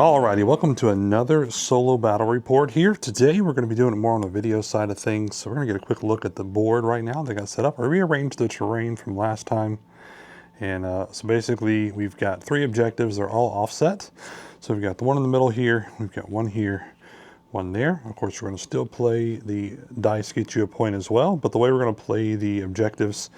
Alrighty, welcome to another solo battle report here. Today we're going to be doing it more on the video side of things. So we're going to get a quick look at the board right now that got set up. I rearranged the terrain from last time. And so basically we've got three objectives. They're all offset. So we've got the one in the middle here. We've got one here, one there. Of course, we're going to still play the dice, get you a point as well. But the way we're going to play the objectives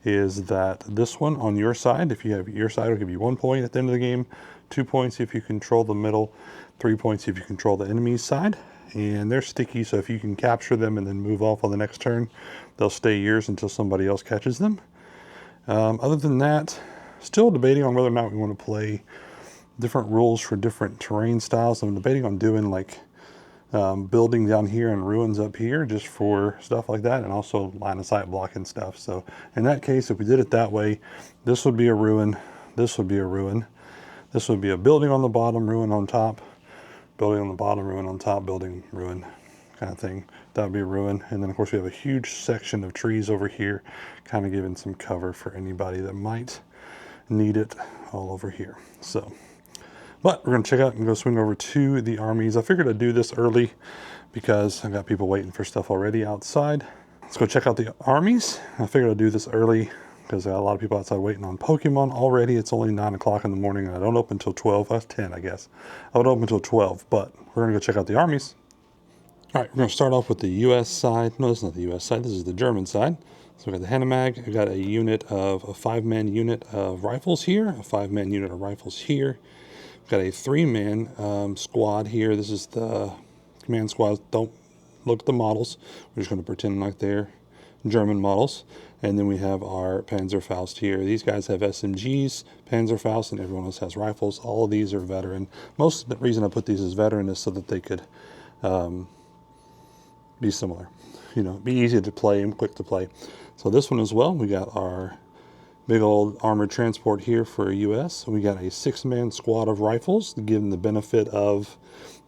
is that this one on your side, if you have your side, will give you 1 point at the end of the game. 2 points if you control the middle, 3 points if you control the enemy's side. And they're sticky, so if you can capture them and then move off on the next turn, they'll stay yours until somebody else catches them. Other than that, still debating on whether or not we want to play different rules for different terrain styles. I'm debating on doing like building down here and ruins up here just for stuff like that, and also line of sight blocking stuff. So in that case, if we did it that way, this would be a ruin, this would be a ruin. This would be a building on the bottom, ruin on top, building on the bottom, ruin on top, building, ruin kind of thing. That would be a ruin. And then of course we have a huge section of trees over here, kind of giving some cover for anybody that might need it all over here. So, but we're going to check out and go swing over to the armies. I figured I'd do this early because I've got people waiting for stuff already outside. Let's go check out the armies. I figured I'd do this early because a lot of people outside waiting on Pokemon already. It's only 9 o'clock in the morning and I don't open until 12. That's 10, I guess. I would open until 12, but we're going to go check out the armies. All right, we're going to start off with the U.S. side. No, this is not the U.S. side. This is the German side. So we got the Hanomag. We got a unit of a 5-man unit of rifles here, a 5-man unit of rifles here. We've got a 3-man squad here. This is the command squad. Don't look at the models. We're just going to pretend like they're German models. And then we have our Panzerfaust here. These guys have SMGs, Panzerfaust, and everyone else has rifles. All of these are veteran. Most of the reason I put these as veteran is so that they could be similar. You know, be easy to play and quick to play. So this one as well, we got our big old armored transport here for US. We got a 6-man squad of rifles to give them the benefit of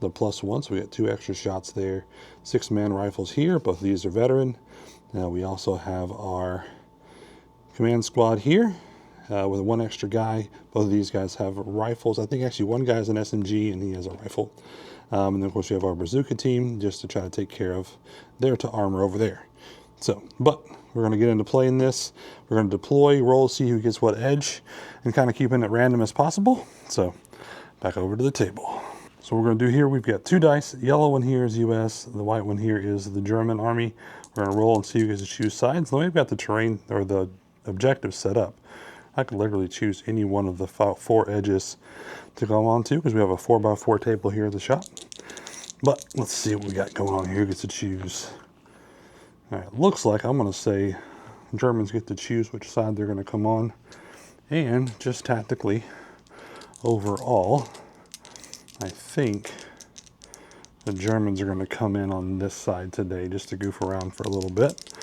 the +1. So we got 2 extra shots there. 6-man rifles here. Both of these are veteran. Now we also have our command squad here with 1 extra guy. Both of these guys have rifles. I think actually one guy has an SMG and he has a rifle. And then of course we have our bazooka team just to try to take care of their armor over there. So, but we're going to get into playing this. We're going to deploy, roll, see who gets what edge, and kind of keeping it random as possible. So back over to the table. So what we're going to do here, we've got 2 dice. The yellow one here is US. The white one here is the German army. We're going to roll and see who gets to choose sides. Now we've got the terrain or the objectives set up. I could literally choose any one of the 4 edges to go on to because we have a 4x4 table here at the shop. But let's see what we got going on here. Who gets to choose? All right, looks like I'm going to say Germans get to choose which side they're going to come on. And just tactically, overall, I think the Germans are going to come in on this side today just to goof around for a little bit.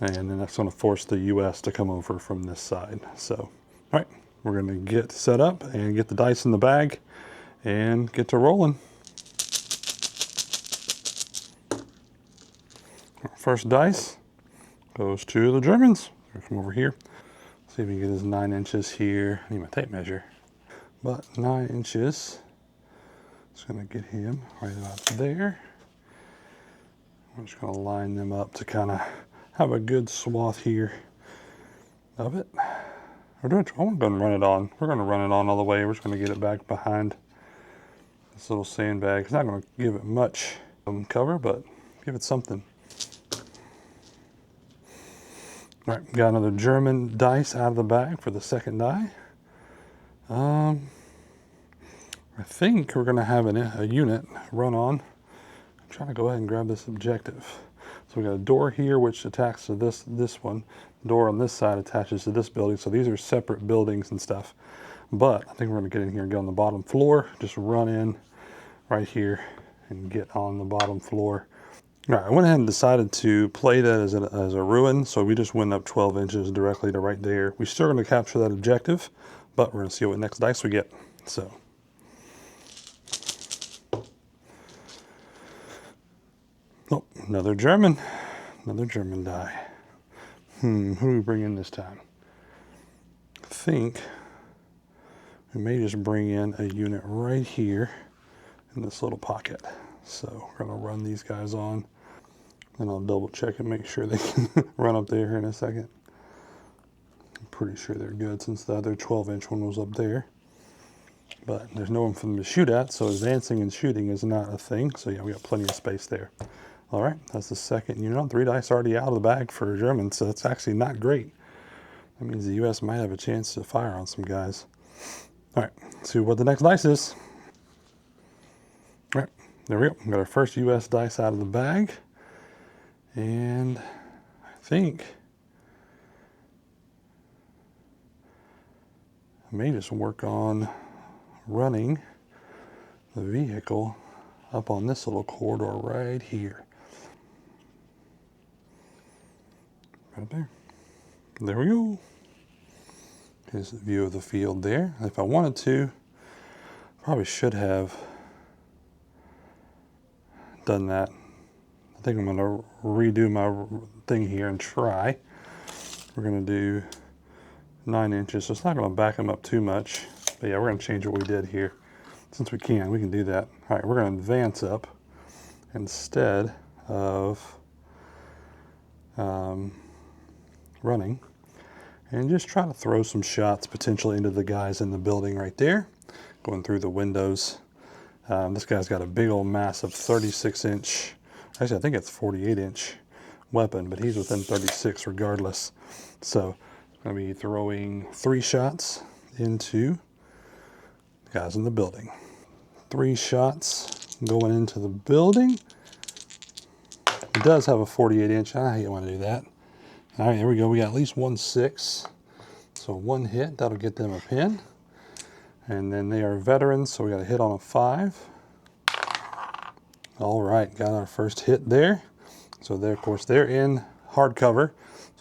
And then that's going to force the US to come over from this side. So, all right, we're going to get set up and get the dice in the bag and get to rolling. Our first dice goes to the Germans. Come over here. See if we can get his 9 inches here. I need my tape measure. But 9 inches. It's going to get him right about there. I'm just going to line them up to kind of have a good swath here of it. I'm going to run it on. We're going to run it on all the way. We're just going to get it back behind this little sandbag. It's not going to give it much cover, but give it something. All right, got another German dice out of the bag for the second die. I think we're going to have a unit run on. I'm trying to go ahead and grab this objective. So we got a door here which attacks to this one. The door on this side attaches to this building. So these are separate buildings and stuff. But I think we're going to get in here and get on the bottom floor. Just run in right here and get on the bottom floor. All right, I went ahead and decided to play that as a ruin. So we just went up 12 inches directly to right there. We're still going to capture that objective, but we're going to see what next dice we get. So. Oh, another German die. Who do we bring in this time? I think we may just bring in a unit right here in this little pocket. So we're gonna run these guys on, and I'll double check and make sure they can run up there here in a second. I'm pretty sure they're good since the other 12-inch one was up there. But there's no one for them to shoot at, so advancing and shooting is not a thing. So yeah, we got plenty of space there. All right, that's the second unit. 3 dice already out of the bag for Germans, so it's actually not great. That means the U.S. might have a chance to fire on some guys. All right, let's see what the next dice is. All right, there we go. We got our first U.S. dice out of the bag. And I think I may just work on running the vehicle up on this little corridor right here. Right there. There we go. Here's the view of the field there. If I wanted to, probably should have done that. I think I'm going to redo my thing here and try. We're going to do 9 inches, so it's not going to back them up too much. But yeah, we're going to change what we did here. Since we can do that. All right, we're going to advance up instead of running, and just try to throw some shots potentially into the guys in the building right there, going through the windows. This guy's got a big old massive 36-inch, actually I think it's 48-inch weapon, but he's within 36 regardless. So I'm going to be throwing 3 shots into the guys in the building. 3 shots going into the building. It does have a 48-inch. I hate when I do that. All right, here we go. We got at least 1-6. So 1 hit, that'll get them a pin. And then they are veterans, so we got a hit on a 5. All right, got our first hit there. So they're, of course, they're in hardcover.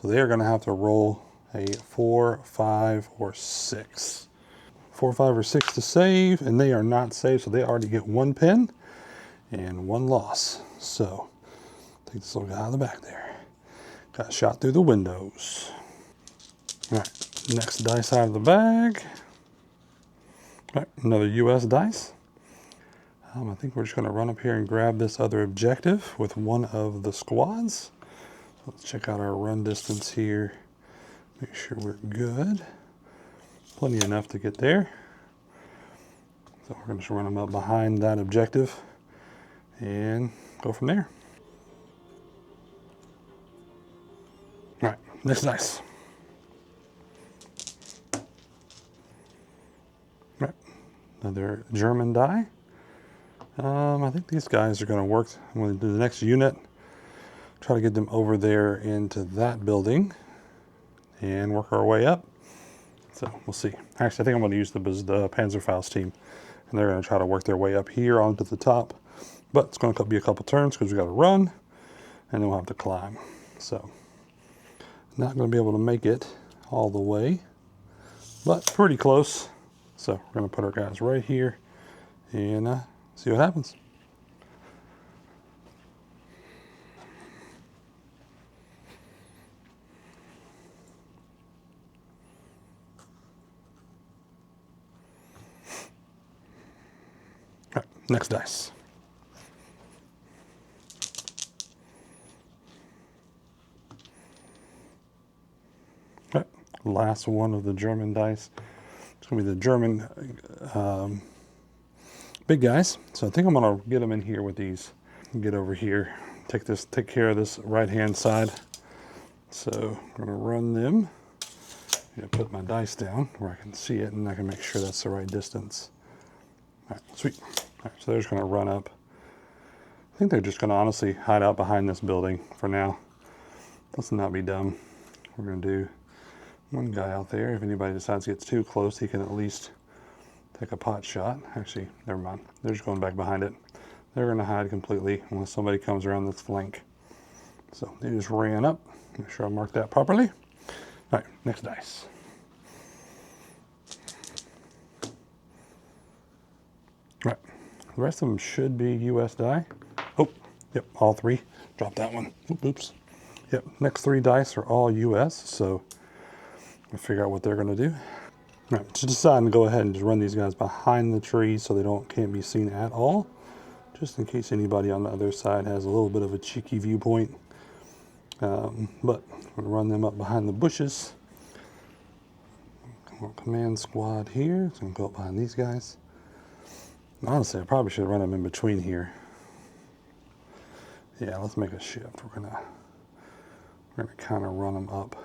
So they're gonna have to roll a 4, 5, or 6. 4, 5, or 6 to save, and they are not saved, so they already get 1 pin and 1 loss. So take this little guy out of the back there. Got shot through the windows. All right, next dice out of the bag. All right, another U.S. dice. I think we're just going to run up here and grab this other objective with one of the squads. Let's check out our run distance here. Make sure we're good. Plenty enough to get there. So we're going to just run them up behind that objective and go from there. All right, next dice. All right, another German die. I think these guys are going to work. I'm going to do the next unit, try to get them over there into that building and work our way up. So we'll see. Actually, I think I'm going to use the Panzerfaust team, and they're going to try to work their way up here onto the top. But it's going to be a couple turns because we got to run, and then we'll have to climb. So not going to be able to make it all the way, but pretty close. So we're going to put our guys right here and see what happens. All right, next dice. All right, last one of the German dice. It's going to be the German big guys. So I think I'm going to get them in here with these. Get over here, take care of this right-hand side. So I'm going to run them. I'm going to put my dice down where I can see it, and I can make sure that's the right distance. All right, sweet. All right, so they're just going to run up. I think they're just going to honestly hide out behind this building for now. Let's not be dumb. We're going to do one guy out there. If anybody decides to get too close, he can at least take a pot shot. Actually, never mind. They're just going back behind it. They're going to hide completely unless somebody comes around this flank. So they just ran up. Make sure I mark that properly. All right, next dice. All right, the rest of them should be US die. Oh, yep, all 3. Drop that one. Oops. Yep, next 3 dice are all US, so we'll figure out what they're going to do. All right, just deciding to go ahead and just run these guys behind the tree so they can't be seen at all. just in case anybody on the other side has a little bit of a cheeky viewpoint. But we're gonna run them up behind the bushes. Command squad here. So I'm gonna go up behind these guys. Honestly, I probably should run them in between here. Yeah, let's make a shift. We're gonna kind of run them up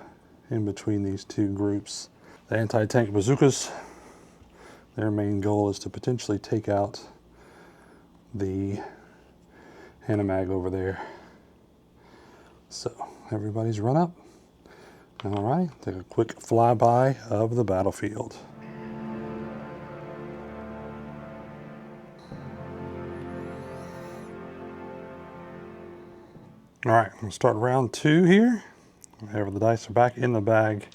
in between these two groups. The anti-tank bazookas, their main goal is to potentially take out the Hanamag over there. So everybody's run up. All right, take a quick flyby of the battlefield. All right, we'll start round 2 here. Whenever the dice are back in the bag.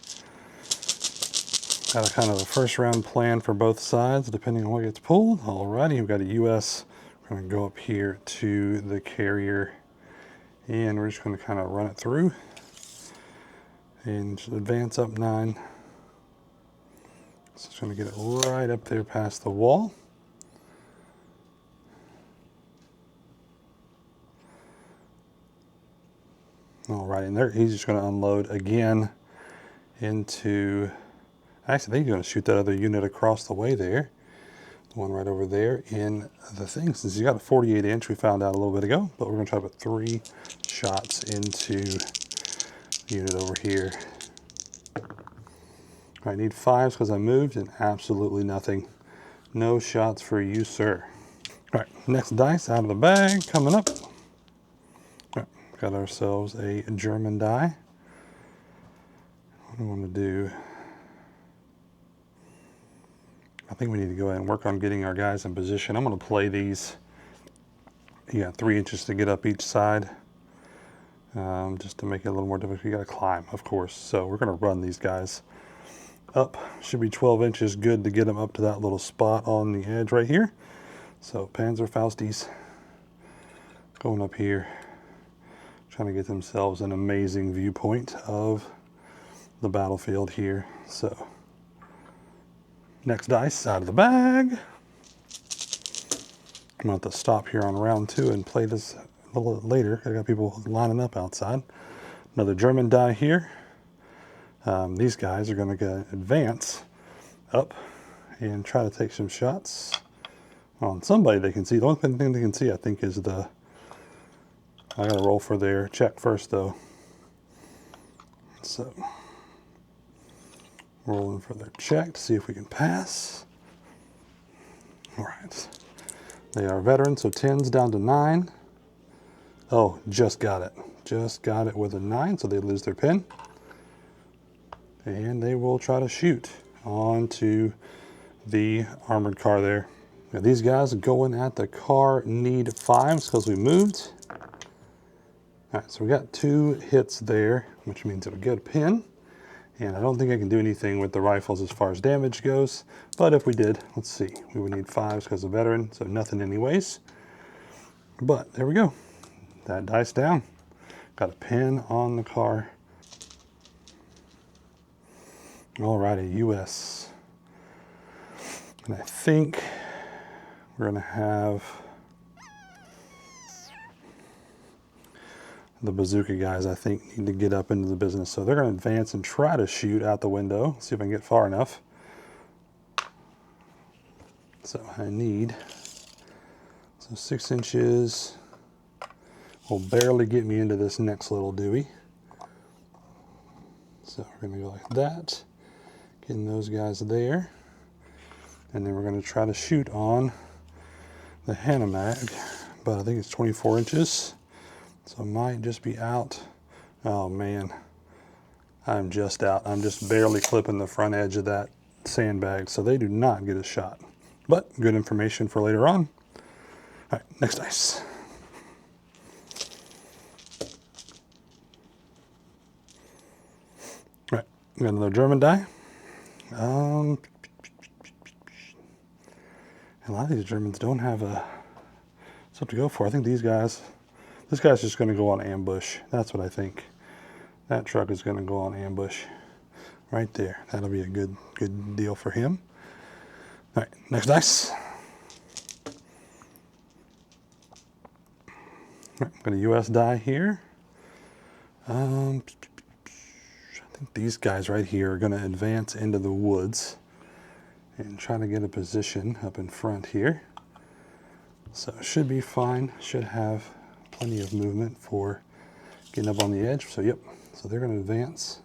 Got a kind of a first round plan for both sides, depending on what gets pulled. Alrighty, we've got a US. We're gonna go up here to the carrier, and we're just gonna kind of run it through and just advance up 9. So it's gonna get it right up there past the wall. All right, and there he's just going to unload again into. Actually, I think he's going to shoot that other unit across the way there. The one right over there in the thing. Since he's got a 48 inch, we found out a little bit ago, but we're going to try to put 3 shots into the unit over here. I need 5s because I moved, and absolutely nothing. No shots for you, sir. All right, next dice out of the bag coming up. Got ourselves a German die. What do I want to do? I think we need to go ahead and work on getting our guys in position. I'm going to play these. You got 3 inches to get up each side, just to make it a little more difficult. You got to climb, of course. So we're going to run these guys up. Should be 12 inches, good to get them up to that little spot on the edge right here. So Panzer Fausties going up here, trying to get themselves an amazing viewpoint of the battlefield here. So next dice out of the bag. I'm going to have to stop here on round 2 and play this a little later. I got people lining up outside. Another German die here. These guys are going to advance up and try to take some shots on somebody they can see. The only thing they can see, I think, is the. I got to roll for their check first, though. So, rolling for their check to see if we can pass. All right. They are veterans, so 10's down to 9. Oh, just got it. Just got it with a 9, so they lose their pin. And they will try to shoot onto the armored car there. Now, these guys going at the car need 5s because we moved. All right, so we got 2 hits there, which means it'll get a pin. And I don't think I can do anything with the rifles as far as damage goes. But if we did, let's see. We would need 5s because of veteran, so nothing anyways. But there we go. That dice down. Got a pin on the car. Alrighty, US. And I think we're gonna have the bazooka guys, I think, need to get up into the business. So they're going to advance and try to shoot out the window. See if I can get far enough. So I need, 6 inches will barely get me into this next little Dewey. So we're going to go like that, getting those guys there. And then we're going to try to shoot on the Hanamag, but I think it's 24 inches. So I might just be out. Oh man, I'm just out. I'm just barely clipping the front edge of that sandbag, so they do not get a shot. But good information for later on. All right, next dice. All right, we got another German die. A lot of these Germans don't have stuff to go for. I think these guys. This guy's just going to go on ambush. That's what I think. That truck is going to go on ambush right there. That'll be a good deal for him. All right, next dice. Right, I'm going to US die here. I think these guys right here are going to advance into the woods and try to get a position up in front here. So it should be fine. Should have plenty of movement for getting up on the edge. So yep, so they're going to advance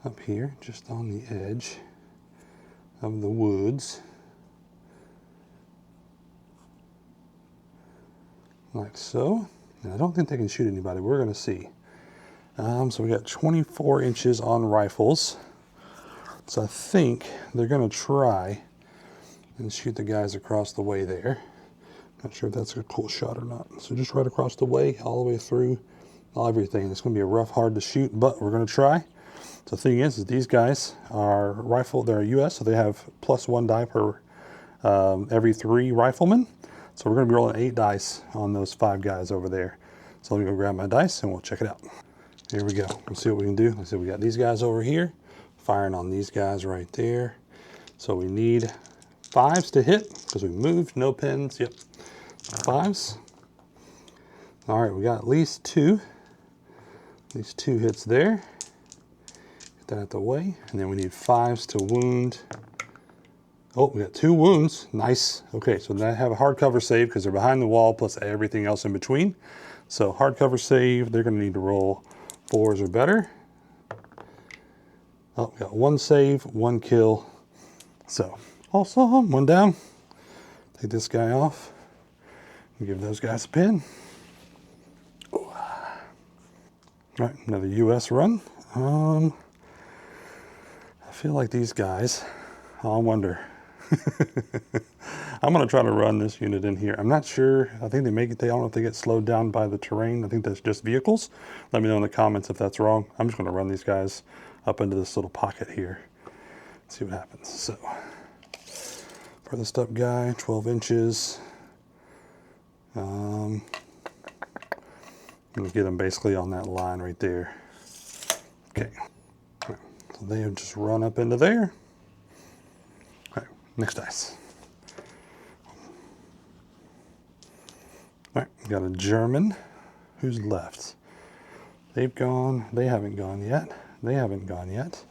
up here just on the edge of the woods. Like so. And I don't think they can shoot anybody. We're going to see. So we got 24 inches on rifles. So I think they're going to try and shoot the guys across the way there. Not sure if that's a cool shot or not. So just right across the way, all the way through, everything. It's going to be a rough, hard to shoot, but we're going to try. So the thing is these guys are they're US, so they have +1 die per every 3 riflemen. So we're going to be rolling 8 dice on those 5 guys over there. So let me go grab my dice and we'll check it out. Here we go. Let's see what we can do. Let's see, we got these guys over here, firing on these guys right there. So we need 5s to hit because we moved, no pins. Yep, 5s. All right, we got at least 2. At least 2 hits there. Get that out the way. And then we need 5s to wound. Oh, we got 2 wounds. Nice. Okay, so they have a hardcover save because they're behind the wall plus everything else in between. So hardcover save, they're going to need to roll 4s or better. Oh, we got 1 save, 1 kill. So awesome. 1 down. Take this guy off and give those guys a pin. All right, another US run. I feel like these guys, I wonder. I'm going to try to run this unit in here. I'm not sure. I think I don't know if they get slowed down by the terrain. I think that's just vehicles. Let me know in the comments if that's wrong. I'm just going to run these guys up into this little pocket here. See what happens. So, furthest up guy, 12 inches. I'm going to get him basically on that line right there. Okay. Right. So they have just run up into there. Next dice. All right, we got a German. Who's left? They've gone. They haven't gone yet. They haven't gone yet.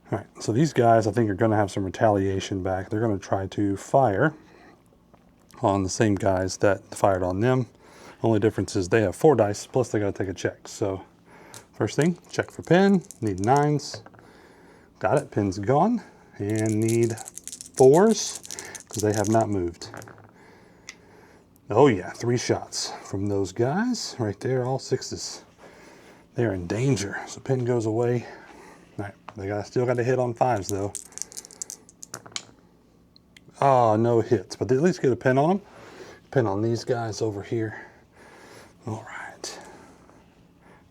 All right, so these guys I think are going to have some retaliation back. They're going to try to fire on the same guys that fired on them. Only difference is they have 4 dice, plus they got to take a check. So first thing, check for pin. Need 9s. Got it, pin's gone. And need 4s because they have not moved. Oh yeah, 3 shots from those guys right there, all 6s. They're in danger. So pin goes away. All right, they still got to hit on 5s though. Oh, no hits, but they at least get a pin on them. Pin on these guys over here. All right.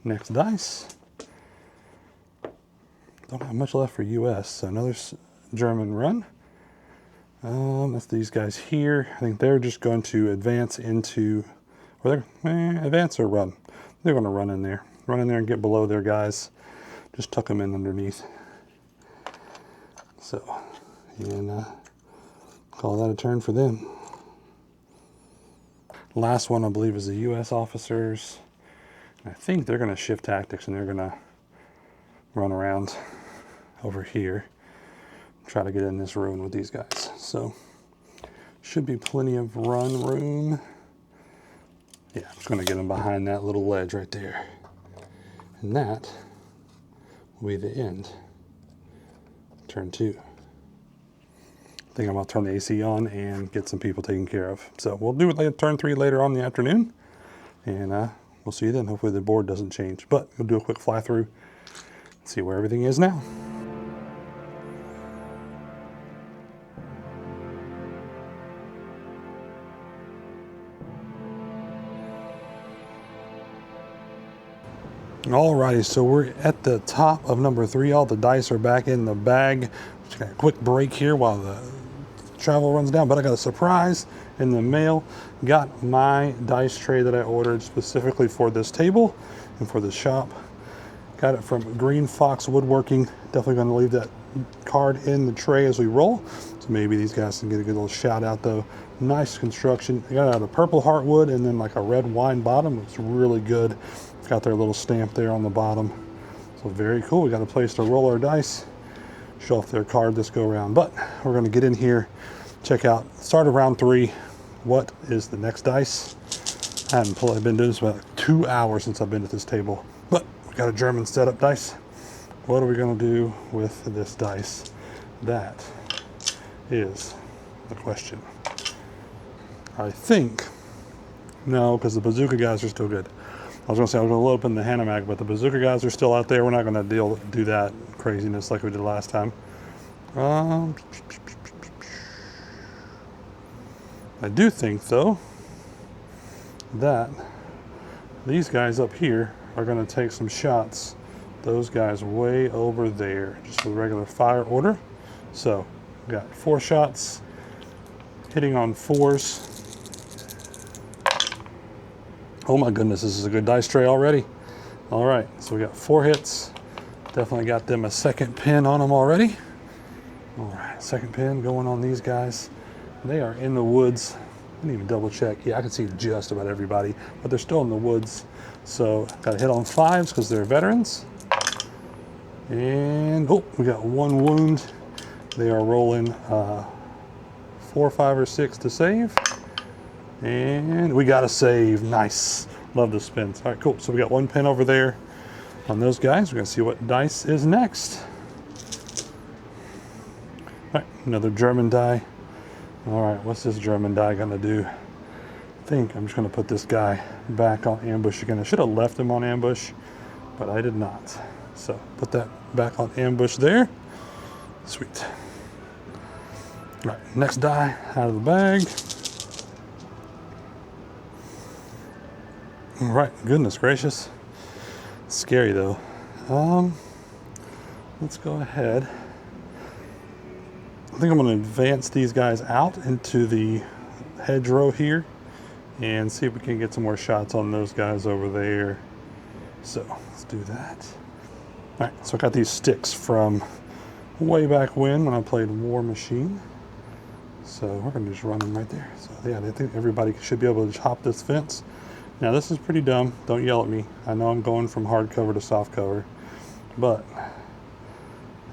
Next dice. Don't have much left for US. So another German run. That's these guys here. I think they're just going to advance into, or they're advance or run. They're going to run in there and get below their guys. Just tuck them in underneath. So, and call that a turn for them. Last one I believe is the U.S. officers. I think they're going to shift tactics and they're going to run around over here. Try to get in this room with these guys. So should be plenty of run room. Yeah, I'm just going to get them behind that little ledge right there. And that will be the end. Turn 2. I think I'm going to turn the AC on and get some people taken care of. So we'll do it turn 3 later on in the afternoon. And we'll see you then. Hopefully the board doesn't change. But we'll do a quick fly through and see where everything is now. Alrighty, so we're at the top of number 3. All the dice are back in the bag. Just got a quick break here while the travel runs down, but I got a surprise in the mail. Got my dice tray that I ordered specifically for this table and for the shop. Got it from Green Fox Woodworking. Definitely going to leave that card in the tray as we roll. So maybe these guys can get a good little shout out though. Nice construction. They got out of purple heartwood and then like a red wine bottom. It's really good. It's got their little stamp there on the bottom. So very cool. We got a place to roll our dice, show off their card this go around. But we're going to get in here, check out, start of round 3. What is the next dice? I haven't been doing this about 2 hours since I've been at this table. But we got a German setup dice. What are we going to do with this dice? That is the question. I think, no, because the bazooka guys are still good. I was going to say I was going to load up in the Hanomag, but the bazooka guys are still out there. We're not going to do that craziness like we did last time. I do think, though, that these guys up here are going to take some shots. Those guys way over there, just with regular fire order. So, we got 4 shots, hitting on 4s. Oh my goodness, this is a good dice tray already. All right, so we got 4 hits. Definitely got them a second pin on them already. All right, second pin going on these guys. They are in the woods. I didn't even double check. Yeah, I can see just about everybody, but they're still in the woods. So got to hit on 5s because they're veterans. And, oh, we got 1 wound. They are rolling 4, 5, or 6 to save. And we got a save. Nice. Love the spins. All right, cool. So we got 1 pin over there on those guys. We're going to see what dice is next. All right, another German die. All right, what's this German die going to do? I think I'm just going to put this guy back on ambush again. I should have left him on ambush, but I did not. So put that back on ambush there. Sweet. All right, next die out of the bag. All right, goodness gracious. Scary though. Let's go ahead. I think I'm going to advance these guys out into the hedgerow here and see if we can get some more shots on those guys over there. So let's do that. All right, so I got these sticks from way back when I played War Machine. So we're going to just run them right there. So yeah, I think everybody should be able to just hop this fence. Now this is pretty dumb. Don't yell at me. I know I'm going from hardcover to softcover, but I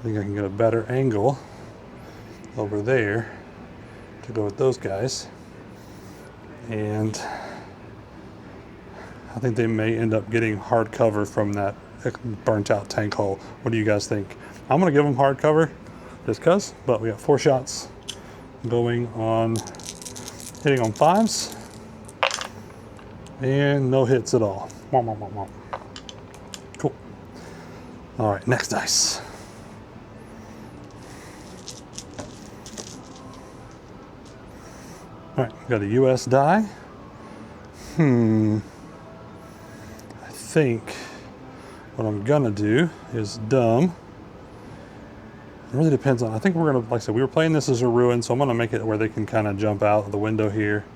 think I can get a better angle over there to go with those guys. And I think they may end up getting hardcover from that burnt out tank hole. What do you guys think? I'm gonna give them hardcover just cause, but we got 4 shots going on, hitting on 5s. And no hits at all. Cool. All right, next dice. All right, got a US die. I think what I'm gonna do is dumb. It really depends on, I think we're gonna, like I said, we were playing this as a ruin, so I'm gonna make it where they can kind of jump out of the window here.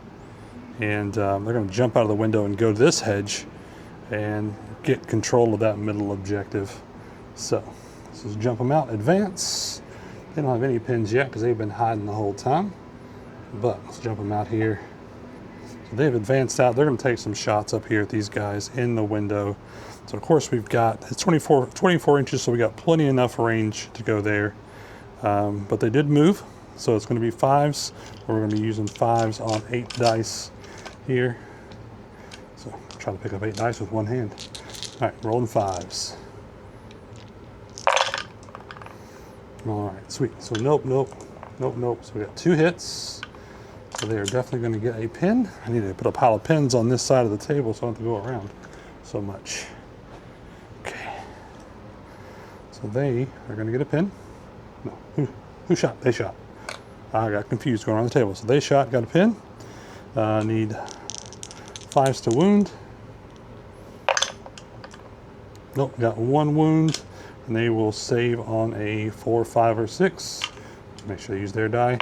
And they're going to jump out of the window and go to this hedge and get control of that middle objective. So let's just jump them out, advance. They don't have any pins yet because they've been hiding the whole time. But let's jump them out here. So they've advanced out. They're going to take some shots up here at these guys in the window. So of course we've got, it's 24 inches, so we got plenty enough range to go there. But they did move. So it's going to be 5s. We're going to be using 5s on 8 dice here. So I'm trying to pick up 8 dice with one hand. All right, rolling 5s. All right, sweet. So nope. So we got 2 hits. So they are definitely going to get a pin. I need to put a pile of pins on this side of the table so I don't have to go around so much. Okay. So they are going to get a pin. No, who shot? They shot. I got confused going around the table. So they shot, got a pin. Need 5s to wound. Nope, got 1 wound. And they will save on a 4, 5, or 6. Make sure they use their die.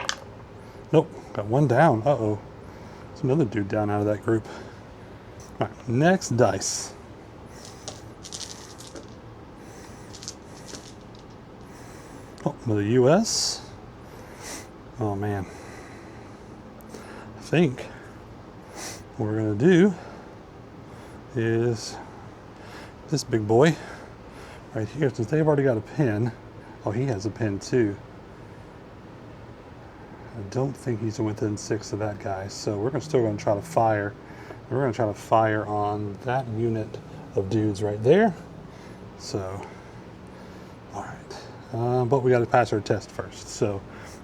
Nope, got 1 down. Uh-oh. There's another dude down out of that group. All right, next dice. Oh, another US. Oh man. I think what we're gonna do is this big boy right here, since they've already got a pin. Oh, he has a pin too. I don't think he's within 6 of that guy, so we're still going to try to fire. We're going to try to fire on that unit of dudes right there. So, all right, but we got to pass our test first. So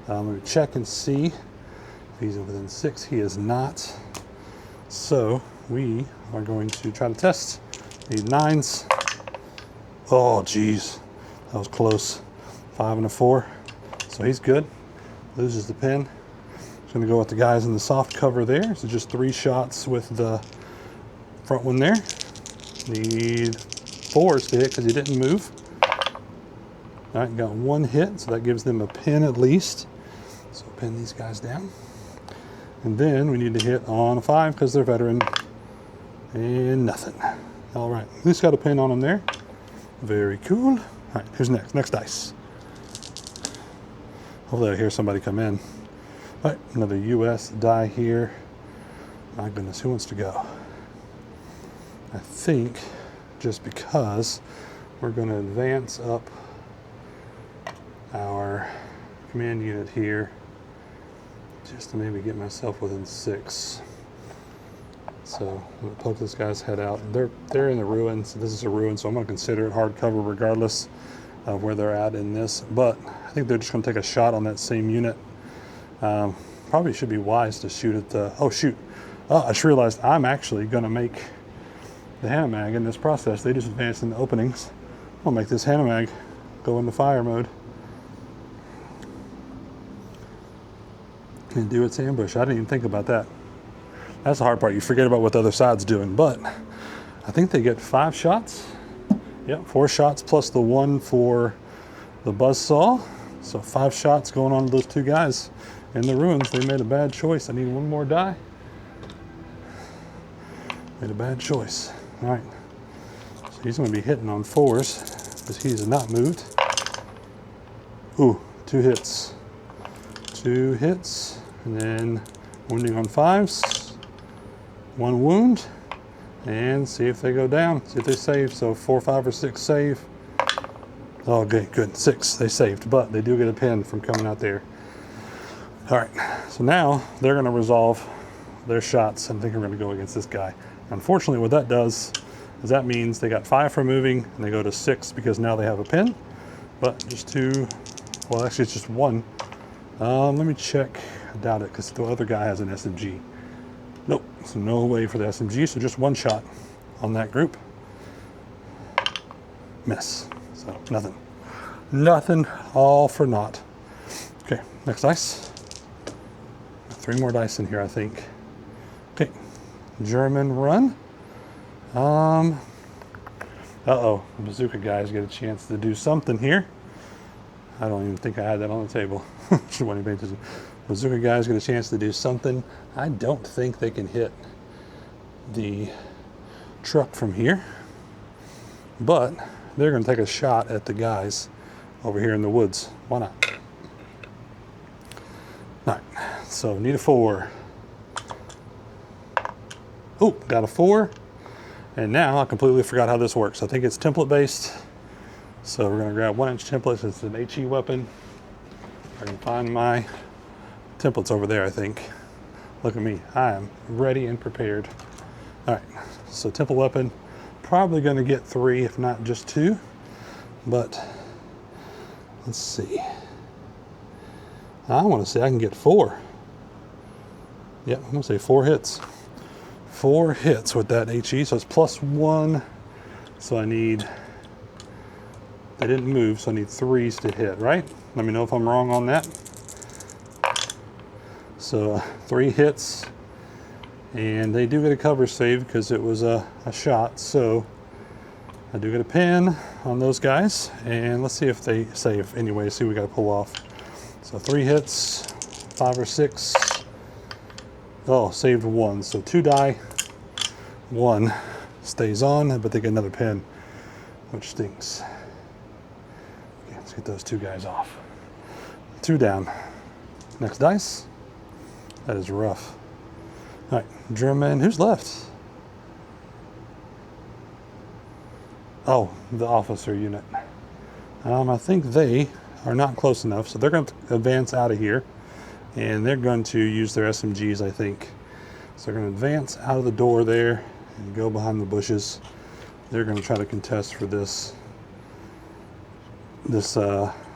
let me check and see if he's within 6. He is not. So we are going to try to test. Need 9s. Oh, geez, that was close. 5 and a 4. So he's good. Loses the pin. Just gonna go with the guys in the soft cover there. So just 3 shots with the front one there. Need 4s to hit because he didn't move. All right, got 1 hit, so that gives them a pin at least. So pin these guys down. And then we need to hit on a 5 because they're veteran. And nothing. All right, at least got a pin on them there. Very cool. All right, who's next? Next dice. Hopefully I hear somebody come in. All right, another US die here. My goodness, who wants to go? I think just because we're going to advance up our command unit here just to maybe get myself within 6. So I'm going to poke this guy's head out. They're in the ruins. This is a ruin, so I'm going to consider it hardcover regardless of where they're at in this. But I think they're just going to take a shot on that same unit. Probably should be wise to shoot at the... Oh, shoot. Oh, I just realized I'm actually going to make the Hanamag in this process. They just advanced in the openings. I'll make this Hanamag go into fire mode and do its ambush. I didn't even think about that. That's the hard part. You forget about what the other side's doing. But I think they get 5 shots. Yep, 4 shots plus the 1 for the buzzsaw. So 5 shots going on to those 2 guys in the ruins. They made a bad choice. I need 1 more die. Made a bad choice. All right. So he's going to be hitting on 4s because he's not moved. Ooh, 2 hits. 2 hits. And then wounding on 5s. 1 wound. And see if they go down. See if they save. So 4, 5, or 6 save. Oh, okay, good. 6, they saved, but they do get a pin from coming out there. All right, so now they're going to resolve their shots. I think we're going to go against this guy. Unfortunately, what that does is that means they got 5 for moving, and they go to 6 because now they have a pin. But just 2, well, actually it's just 1. Let me check. I doubt it because the other guy has an SMG. Nope, so no way for the SMG, so just 1 shot on that group. Miss. So nothing. Nothing, all for naught. Okay, next dice. 3 more dice in here, I think. Okay, German run. Uh-oh, the bazooka guys get a chance to do something here. I don't even think I had that on the table. Should want to pay attention. Bazooka guys get a chance to do something. I don't think they can hit the truck from here, but they're going to take a shot at the guys over here in the woods. Why not? All right, so need a 4. Oh, got a 4. And now I completely forgot how this works. I think it's template based. So we're going to grab 1-inch templates. It's an HE weapon. I can find my templates over there, I think. Look at me. I am ready and prepared. All right, so template weapon. Probably going to get 3, if not just 2. But let's see. I want to say I can get 4. Yep, I'm going to say 4 hits. 4 hits with that HE, so it's +1. So I need, they didn't move, so I need 3s to hit, right? Let me know if I'm wrong on that. So 3 hits, and they do get a cover save because it was a shot, so I do get a pin on those guys, and let's see if they save anyway, see what we got to pull off. So 3 hits, 5 or 6. Oh, saved 1, so 2 die, 1 stays on, but they get another pin, which stinks. Okay, let's Let's get those 2 guys off. 2 down. Next dice. That is rough. All right, German. Who's left? Oh, the officer unit. I think they are not close enough, so they're going to advance out of here, and they're going to use their SMGs, I think. So they're going to advance out of the door there and go behind the bushes. They're going to try to contest for this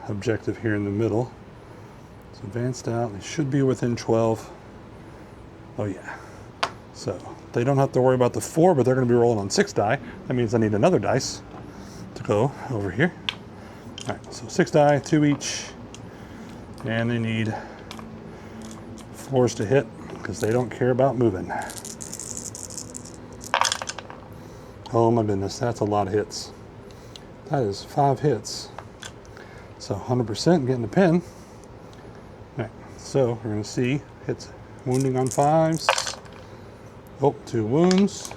objective here in the middle. So advanced out. They should be within 12. Oh yeah. So they don't have to worry about the 4, but they're going to be rolling on 6 die. That means I need another dice to go over here. All right, so 6 die, 2 each, and they need 4s to hit because they don't care about moving. Oh my goodness, that's a lot of hits. That is 5 hits. So 100% getting the pin. All right, so we're going to see hits, wounding on 5s. Oh, 2 wounds.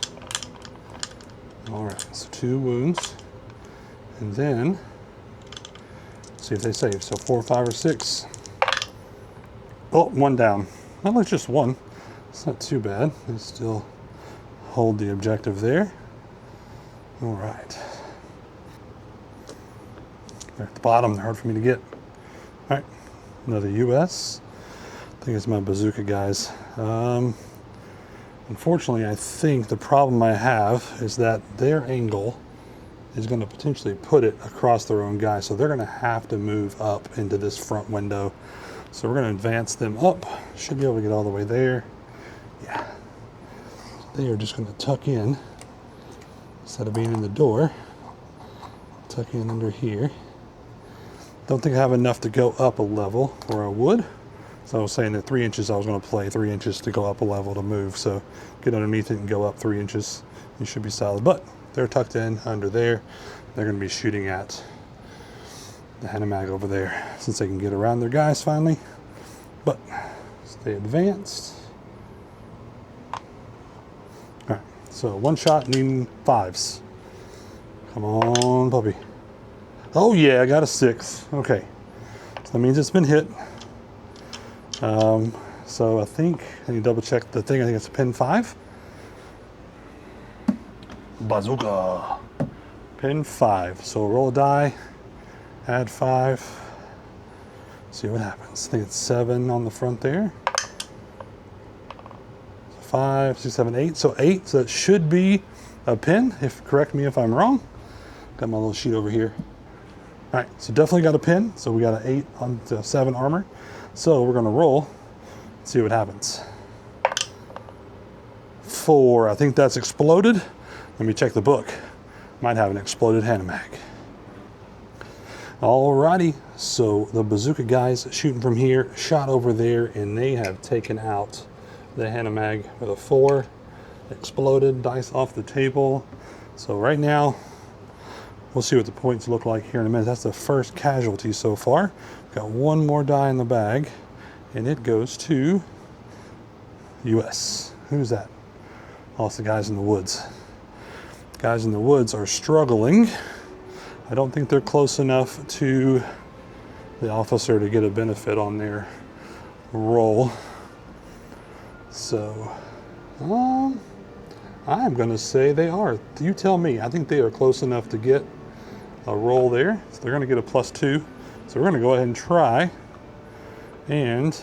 All right, so 2 wounds. And then, see if they save. So 4, 5, or 6. Oh, 1 down. Well, it's just 1. It's not too bad. They still hold the objective there. All right. They're at the bottom. They're hard for me to get. All right, another US. I think it's my bazooka guys. Unfortunately, I think the problem I have is that their angle is going to potentially put it across their own guy. So they're going to have to move up into this front window. So we're going to advance them up. Should be able to get all the way there. Yeah. They are just going to tuck in instead of being in the door. Tuck in under here. Don't think I have enough to go up a level where I would. So I was saying that 3 inches I was going to play 3 inches to go up a level to move. So get underneath it and go up 3 inches. You should be solid. But they're tucked in under there. They're going to be shooting at the Hanomag over there since they can get around their guys finally. But stay advanced. All right, so 1 shot needing 5s. Come on, puppy. Oh yeah, I got a 6. Okay, so that means it's been hit. So I think I need to double check the thing. I think it's a pin 5. Bazooka. Pin 5. So roll a die, add 5. See what happens. I think it's 7 on the front there. 5, 6, 7, 8. So 8. So it should be a pin. Correct me if I'm wrong. Got my little sheet over here. All right. So definitely got a pin. So we got an 8 on to 7 armor. So we're gonna roll. See what happens. 4. I think that's exploded. Let me check the book. Might have an exploded Hanomag. Alrighty, so the bazooka guys shooting from here, shot over there, and they have taken out the Hanomag with a 4. Exploded, dice off the table. So right now, we'll see what the points look like here in a minute. That's the first casualty so far. Got 1 more die in the bag, and it goes to US. Who's that? Oh, it's the guys in the woods. Guys in the woods are struggling. I don't think they're close enough to the officer to get a benefit on their roll. So, I'm gonna say they are. You tell me. I think they are close enough to get a roll there. So they're gonna get a +2. So we're gonna go ahead and try and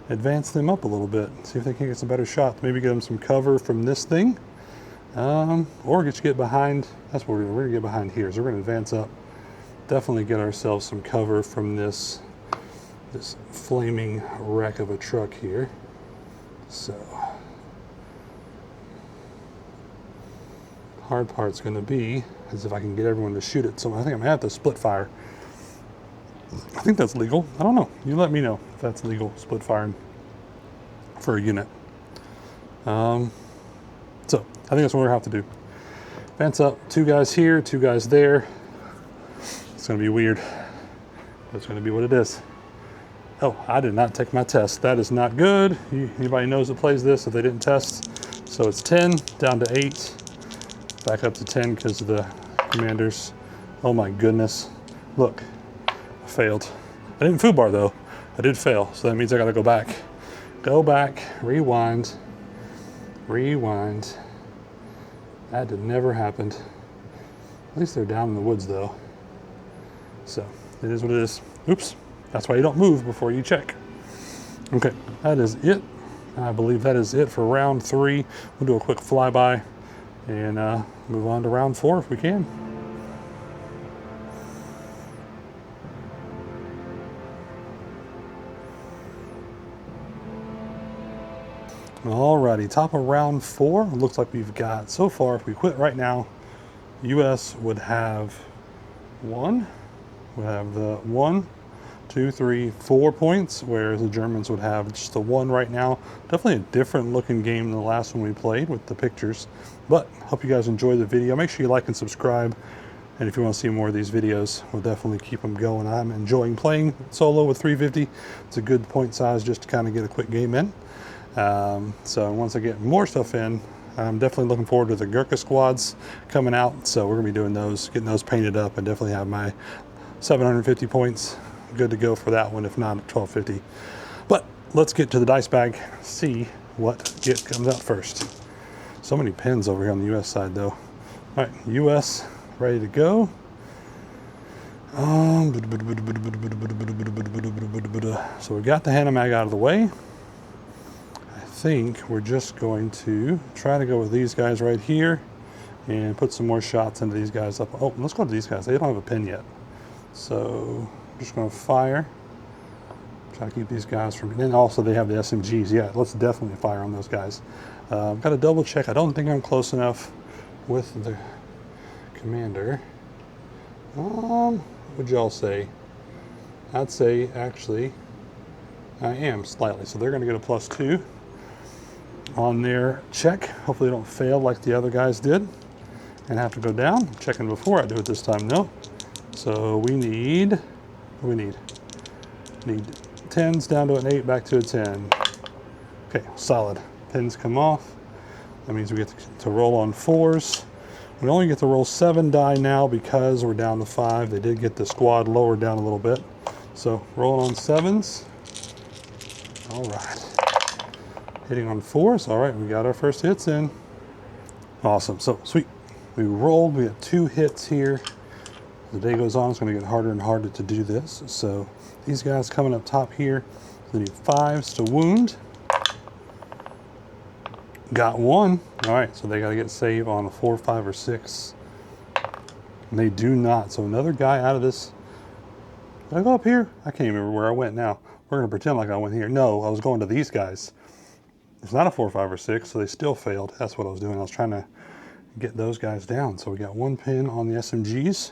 advance them up a little bit. See if they can get some better shots. Maybe get them some cover from this thing. Or get behind. That's what we're gonna get behind here. So we're gonna advance up. Definitely get ourselves some cover from this flaming wreck of a truck here. So hard part's gonna be is if I can get everyone to shoot it. So I think I'm gonna have to split fire. I think that's legal. I don't know. You let me know if that's legal, split firing for a unit. So I think that's what we're gonna have to do. Advance up, 2 guys here, 2 guys there. It's gonna be weird, but it's gonna be what it is. Oh, I did not take my test. That is not good. Anybody knows that plays this if they didn't test? So it's 10 down to 8, back up to 10 because of the commanders. Oh my goodness. Look, I failed. I didn't foobar though. I did fail, so that means I gotta go back. Go back, rewind, rewind. That did never happened. At least they're down in the woods though. So it is what it is. Oops, that's why you don't move before you check. Okay, that is it. I believe that is it for round 3. We'll do a quick flyby and move on to round 4 if we can. Alrighty, top of round 4. Looks like we've got, so far, if we quit right now, US would have 1. We have the 1, 2, 3, 4 points, whereas the Germans would have just the 1 right now. Definitely a different looking game than the last one we played with the pictures. But hope you guys enjoy the video. Make sure you like and subscribe. And if you want to see more of these videos, we'll definitely keep them going. I'm enjoying playing solo with 350. It's a good point size just to kind of get a quick game in. So once I get more stuff in, I'm definitely looking forward to the Gurkha squads coming out. So we're gonna be doing those, getting those painted up, and definitely have my 750 points good to go for that one, if not at 1250. But let's get to the dice bag, see what comes out first. So many pins over here on the US side though. All right, US ready to go. So we got the Hannah Mag out of the way. I think we're just going to try to go with these guys right here and put some more shots into these guys up. Oh, let's go to these guys. They don't have a pin yet. So I'm just going to fire. Try to keep these guys from, and also they have the SMGs. Yeah, let's definitely fire on those guys. Got to double check. I don't think I'm close enough with the commander. What would y'all say? I'd say actually I am slightly. So they're going to get a +2 on their check. Hopefully they don't fail like the other guys did and have to go down. I'm checking before I do it this time. No. So we need, what do we need? Need 10s down to an 8, back to a 10. Okay, solid. Pins come off. That means we get to roll on 4s. We only get to roll 7 die now because we're down to 5. They did get the squad lowered down a little bit. So rolling on 7s. All right. Hitting on 4s. All right, we got our first hits in. Awesome. So sweet. We rolled. We got 2 hits here. As the day goes on, it's going to get harder and harder to do this. So these guys coming up top here, they need 5s to wound. Got 1. All right, so they got to get save on a 4, 5, or 6. And they do not. So another guy out of this. Did I go up here? I can't remember where I went now. We're going to pretend like I went here. No, I was going to these guys. It's not a 4, 5, or 6, so they still failed. That's what I was doing. I was trying to get those guys down. So we got 1 pin on the SMGs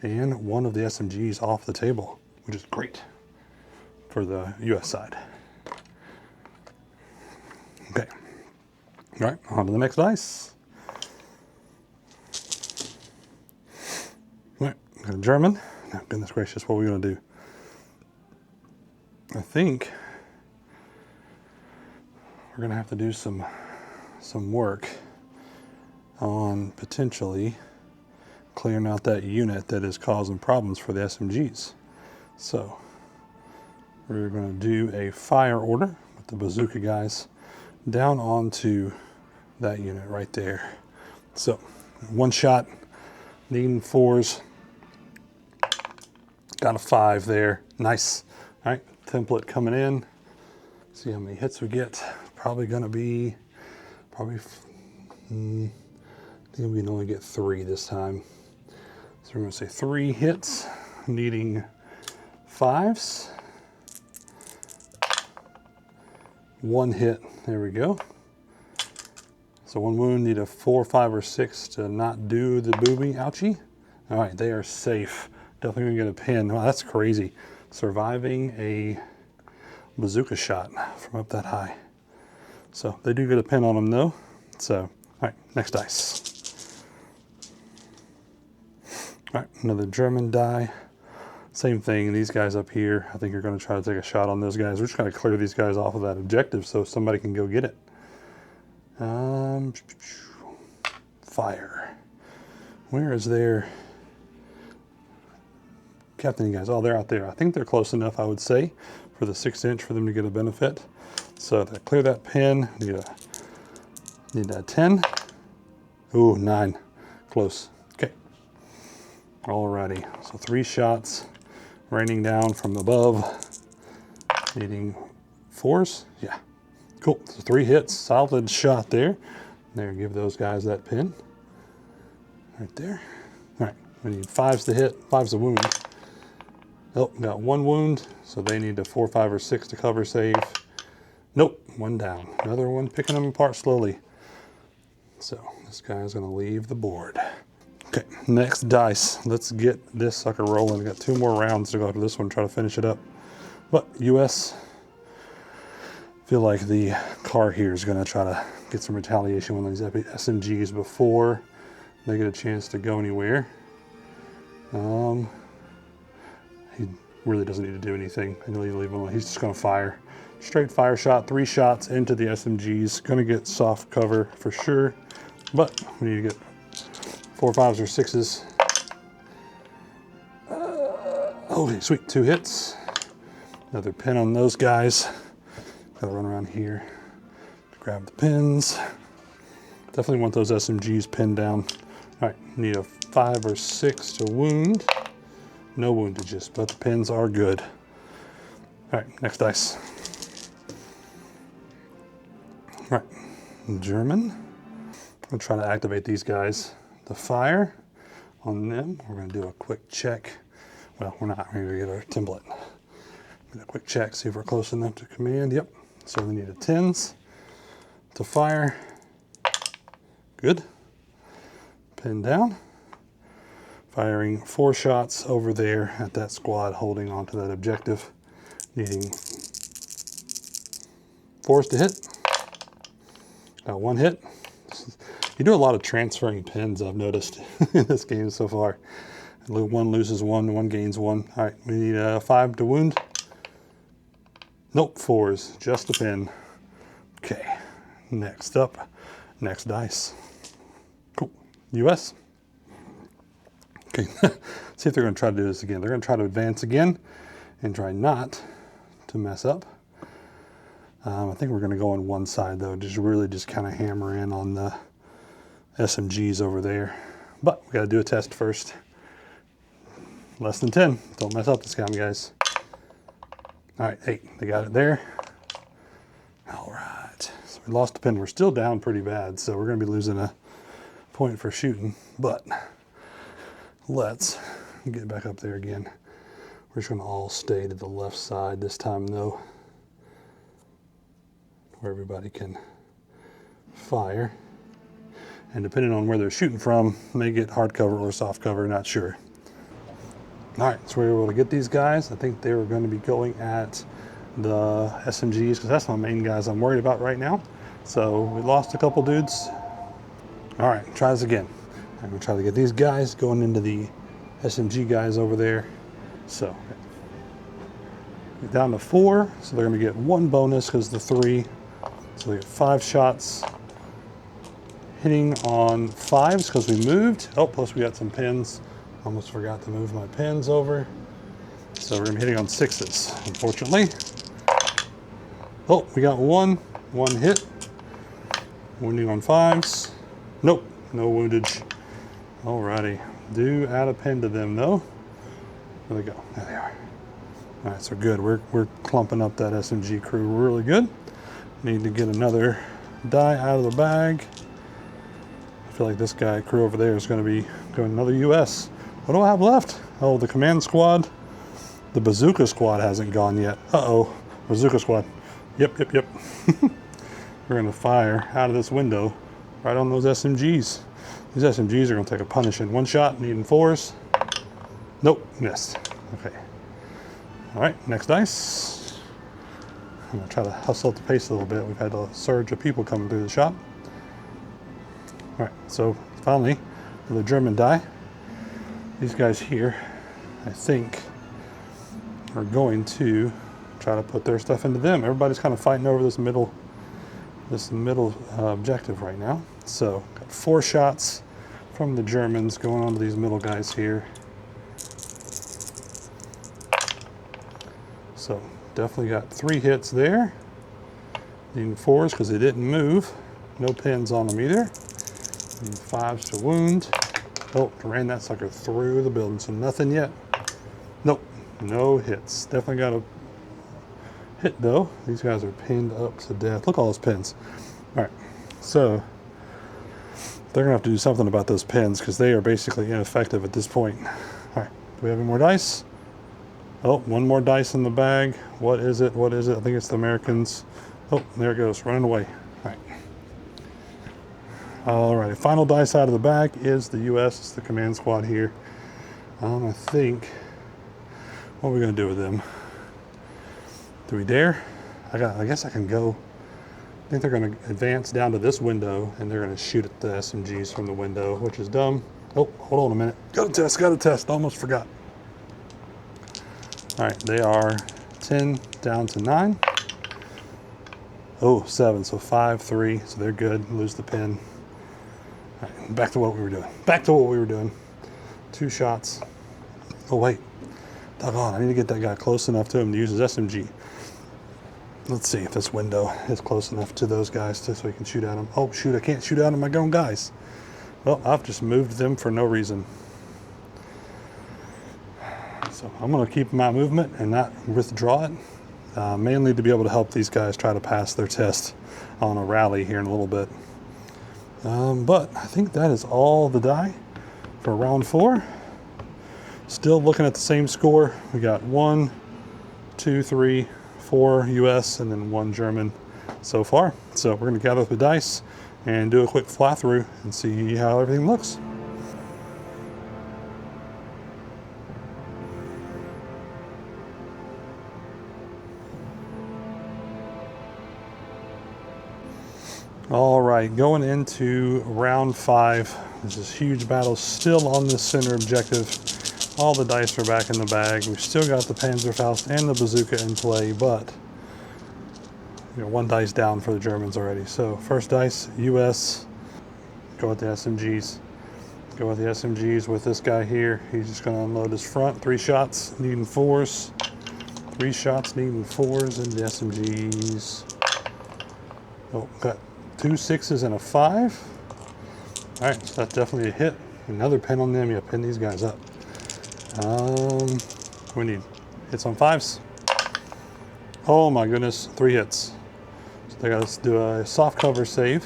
and 1 of the SMGs off the table, which is great for the US side. Okay. All right, on to the next dice. All right, got a German. Oh, goodness gracious, what are we gonna do? I think we're gonna have to do some work on potentially clearing out that unit that is causing problems for the SMGs. So we're gonna do a fire order with the bazooka guys down onto that unit right there. So 1 shot, needing 4s. Got a 5 there. Nice. All right, template coming in. See how many hits we get. Probably gonna be, I think we can only get 3 this time. So we're gonna say 3 hits, needing 5s. 1 hit, there we go. So 1 wound, need a 4, 5, or 6 to not do the booby. Ouchie. All right, they are safe. Definitely gonna get a pin. Wow, that's crazy. Surviving a bazooka shot from up that high. So they do get a pin on them though. So, all right, next dice. All right, another German die. Same thing, these guys up here, I think you're gonna try to take a shot on those guys. We're just gonna clear these guys off of that objective so somebody can go get it. Fire. Where is their Captain guys, oh, they're out there. I think they're close enough, I would say, for the 6-inch for them to get a benefit. So to clear that pin, need a 10. Ooh, 9. Close. Okay. Alrighty. So 3 shots raining down from above. Needing 4s. Yeah. Cool. So 3 hits. Solid shot there. There, give those guys that pin. Right there. Alright. We need 5s to hit. 5's a wound. Oh, got 1 wound. So they need a 4, 5, or 6 to cover save. Nope. 1 down. Another one picking them apart slowly. So this guy's going to leave the board. Okay, next dice. Let's get this sucker rolling. We got 2 more rounds to go after this one, try to finish it up. But US, feel like the car here is going to try to get some retaliation on these SMGs before they get a chance to go anywhere. He really doesn't need to do anything. I know you leave him alone. He's just going to fire. Straight fire shot, 3 shots into the SMGs. Going to get soft cover for sure, but we need to get 4, 5s, or 6s. Okay, sweet, 2 hits. Another pin on those guys. Gotta run around here to grab the pins. Definitely want those SMGs pinned down. All right, need a 5 or 6 to wound. No woundages, but the pins are good. All right, next dice. All right, German. I'm gonna try to activate these guys. The fire on them. We're gonna do a quick check. Well, we're not. We're gonna get our template. Do a quick check, see if we're close enough to command. Yep. So we need a 10s to fire. Good. Pin down. Firing 4 shots over there at that squad, holding on to that objective. Needing 4s to hit. Got 1 hit. You do a lot of transferring pins, I've noticed, in this game so far. 1 loses 1, 1 gains 1. All right, we need a 5 to wound. Nope, 4s, just a pin. Okay, next up, next dice. Cool, US. Okay, see if they're gonna try to do this again. They're gonna try to advance again and try not to mess up. I think we're gonna go on one side though, just kind of hammer in on the SMGs over there. But we gotta do a test first. Less than 10, don't mess up this time, guys. All right, 8, they got it there. All right, so we lost the pin. We're still down pretty bad, so we're gonna be losing a point for shooting, but let's get back up there again. We're just gonna all stay to the left side this time though, where everybody can fire. And depending on where they're shooting from, may get hard cover or soft cover, not sure. All right, so we were able to get these guys. I think they were going to be going at the SMGs because that's my main guys I'm worried about right now. So we lost a couple dudes. All right, try this again. I'm gonna try to get these guys going into the SMG guys over there. So down to 4, so they're gonna get 1 bonus because the 3. So they get 5 shots. Hitting on 5s because we moved. Oh, plus we got some pins. Almost forgot to move my pins over. So we're gonna be hitting on 6s, unfortunately. Oh, we got 1 hit. Wounding on 5s. Nope, no woundage. Alrighty, do add a pin to them though. Where they go? There they are. All right, so good. We're clumping up that SMG crew really good. Need to get another die out of the bag. I feel like this guy crew over there is going to be going another US. What do I have left? Oh, the command squad. The bazooka squad hasn't gone yet. Uh-oh, bazooka squad. Yep. We're going to fire out of this window right on those SMGs. These SMGs are going to take a punishing. 1 shot, needing 4s. Nope, missed. Okay. All right, next dice. I'm going to try to hustle up the pace a little bit. We've had a surge of people coming through the shop. All right, so finally, the German die. These guys here, I think, are going to try to put their stuff into them. Everybody's kind of fighting over this middle objective right now. So got 4 shots from the Germans going on to these middle guys here. So definitely got 3 hits there. Needing 4s because they didn't move. No pins on them either. Need 5s to wound. Oh, ran that sucker through the building, so nothing yet. Nope, no hits. Definitely got a hit though. These guys are pinned up to death. Look at all those pins. All right, so they're gonna have to do something about those pins because they are basically ineffective at this point. All right, do we have any more dice? Oh, one more dice in the bag. What is it? What is it? I think it's the Americans. Oh, there it goes, running away. All right. All right, final dice out of the bag is the U.S. It's the command squad here. I think, what are we gonna do with them? Do we dare? I guess I can go. I think they're gonna advance down to this window and they're gonna shoot at the SMGs from the window, which is dumb. Oh, hold on a minute. Got a test, almost forgot. All right, they are 10 down to 9. Oh, 7, so 5, 3, so they're good, lose the pin. All right, back to what we were doing. 2 shots. Oh wait, doggone, I need to get that guy close enough to him to use his SMG. Let's see if this window is close enough to those guys so we can shoot at them. Oh shoot, I can't shoot at my own guys. Well, I've just moved them for no reason. So I'm gonna keep my movement and not withdraw it, mainly to be able to help these guys try to pass their test on a rally here in a little bit. But I think that is all the die for round 4. Still looking at the same score. We got 1, 2, 3, 4 US and then 1 German so far. So we're gonna gather up the dice and do a quick fly through and see how everything looks. All right, going into round 5. There's this huge battle still on this center objective. All the dice are back in the bag. We've still got the Panzerfaust and the bazooka in play, but 1 dice down for the Germans already. So first dice, US. Go with the SMGs. Go with the SMGs with this guy here. He's just gonna unload his front. 3 shots, needing 4s. 3 shots, needing 4s into the SMGs. Oh, got 2 6s and a 5. All right, so that's definitely a hit. Another pin on them. Yeah, pin these guys up. We need hits on 5s. Oh my goodness, 3 hits. So they got to do a soft cover save.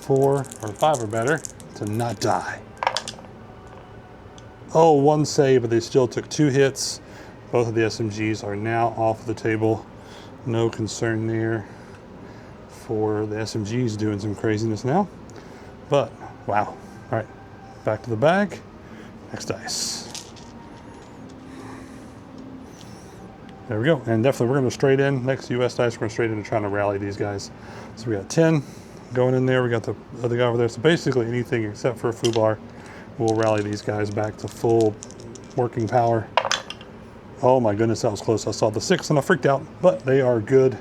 4 or 5 or better to not die. Oh, 1 save, but they still took 2 hits. Both of the SMGs are now off the table. No concern there for the SMGs doing some craziness now. But, wow. All right, back to the bag. Next dice. There we go, and definitely we're gonna straight in. Next US dice, we're gonna straight into trying to rally these guys. So we got 10 going in there. We got the other guy over there. So basically anything except for a FUBAR will rally these guys back to full working power. Oh my goodness, that was close. I saw the 6 and I freaked out, but they are good.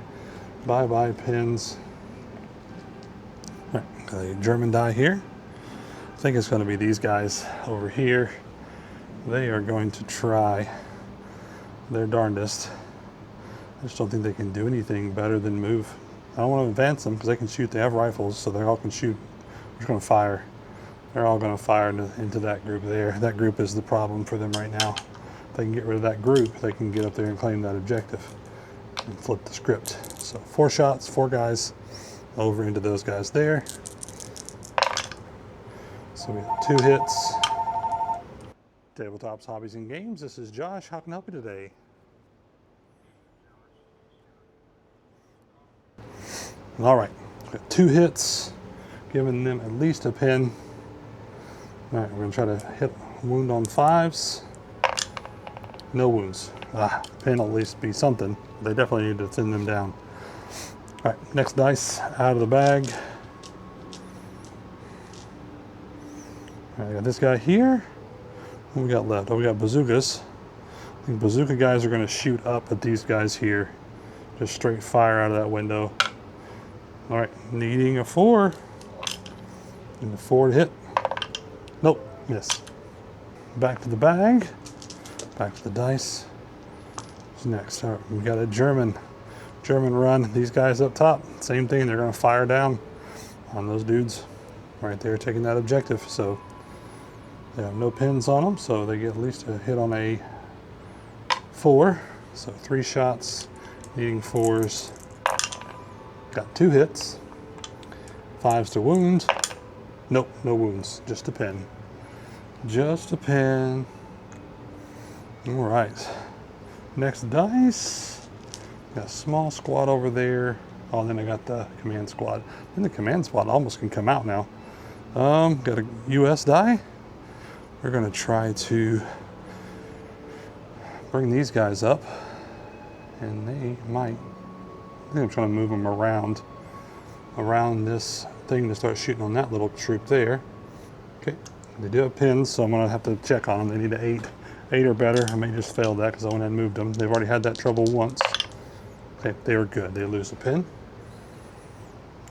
Bye-bye pins. All right, a German die here. I think it's gonna be these guys over here. They are going to try their darndest. I just don't think they can do anything better than move. I don't want to advance them because they can shoot. They have rifles, so they all can shoot. We're just going to fire. They're all going to fire into that group there. That group is the problem for them right now. If they can get rid of that group, they can get up there and claim that objective and flip the script. So 4 shots, 4 guys over into those guys there. So we have 2 hits. Tabletops, Hobbies, and Games. This is Josh. How can I help you today? All right, got 2 hits, giving them at least a pin. All right, we're gonna try to hit wound on 5s. No wounds. Pin will at least be something. They definitely need to thin them down. All right, next dice out of the bag. All right, I got this guy here. What we got left? Oh, we got bazookas. I think bazooka guys are going to shoot up at these guys here. Just straight fire out of that window. All right, needing a 4. And a 4 to hit. Nope, miss. Back to the bag. Back to the dice. Who's next? All right, we got a German run. These guys up top, same thing. They're going to fire down on those dudes right there, taking that objective. So they have no pins on them, so they get at least a hit on a 4. So 3 shots, needing 4s. Got 2 hits. 5s to wound. Nope, no wounds, just a pin. Just a pin. All right. Next dice. Got a small squad over there. Oh, and then I got the command squad. And the command squad almost can come out now. Got a US die. We're gonna try to bring these guys up, and they might. I think I'm trying to move them around this thing to start shooting on that little troop there. Okay, they do have pins, so I'm gonna have to check on them. They need an 8 or better. I may just fail that because I went ahead and moved them. They've already had that trouble once. Okay, they were good. They lose a pin.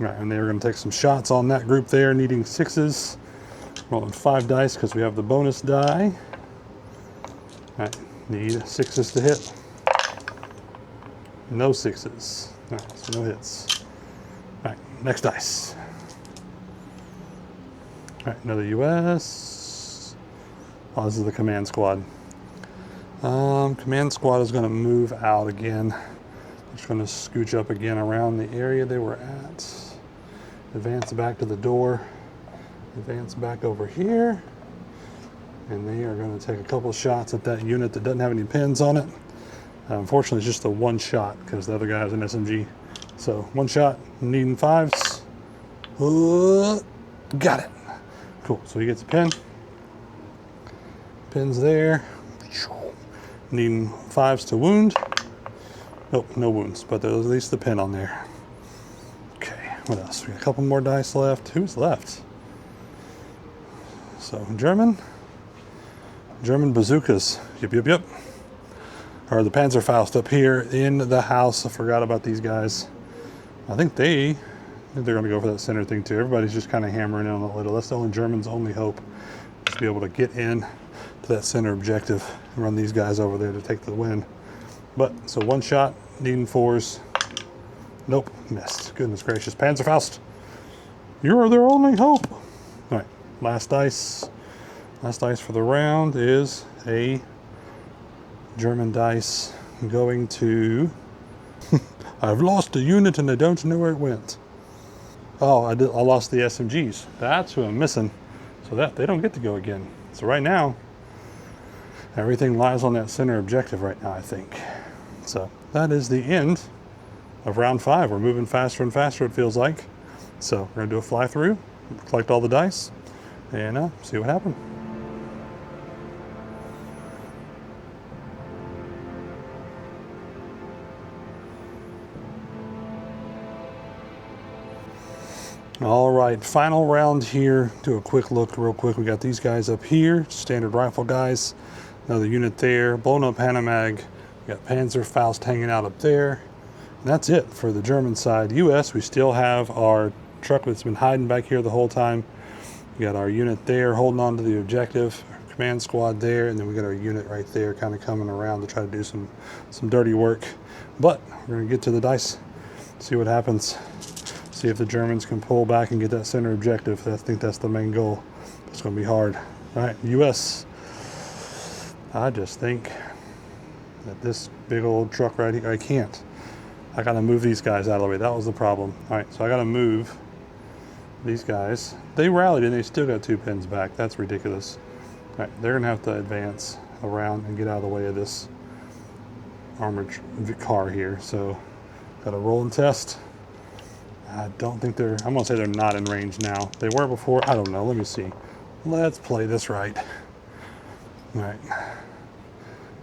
All right, and they were gonna take some shots on that group there, needing 6s. Rolling 5 dice because we have the bonus die. All right, need 6s to hit. No 6s. All right, so no hits. All right, next dice. All right, another US. Oh, this is the command squad. Command squad is going to move out again. Just going to scooch up again around the area they were at. Advance back to the door. Advance back over here. And they are going to take a couple shots at that unit that doesn't have any pins on it. Unfortunately, it's just a 1 shot because the other guy has an SMG. So 1 shot, needing 5s. Got it. Cool, so he gets a pin. Pins there. Needing 5s to wound. Nope, no wounds, but there's at least the pin on there. Okay, what else? We got a couple more dice left. Who's left? So German bazookas. Yep. Or the Panzerfaust up here in the house. I forgot about these guys. I think they're going to go for that center thing too. Everybody's just kind of hammering in on the little. That's the only German's only hope, is to be able to get in to that center objective and run these guys over there to take the win. But so 1 shot, needing 4s. Nope, missed. Goodness gracious, Panzerfaust, you're their only hope. All right, last dice. Last dice for the round is a German dice going to. I've lost a unit and I don't know where it went. Oh, I lost the SMGs. That's who I'm missing. So that they don't get to go again. So right now, everything lies on that center objective right now, I think. So that is the end of round 5. We're moving faster and faster, it feels like. So we're gonna do a fly through, collect all the dice, and see what happened. All right, final round here. Do a quick look real quick. We got these guys up here, standard rifle guys. Another unit there, blown up Hanamag. We got Panzerfaust hanging out up there. And that's it for the German side. US, we still have our truck that's been hiding back here the whole time. We got our unit there holding on to the objective, our command squad there, and then we got our unit right there kind of coming around to try to do some dirty work. But we're gonna get to the dice, see what happens. See if the Germans can pull back and get that center objective. I think that's the main goal. It's going to be hard. All right, US. I just think that this big old truck right here, I can't. I got to move these guys out of the way. That was the problem. All right, so I got to move these guys. They rallied and they still got 2 pins back. That's ridiculous. All right, they're going to have to advance around and get out of the way of this armored car here. So got to roll and test. I don't think they're, I'm gonna say they're not in range now. They were before, I don't know, let me see. Let's play this right. All right.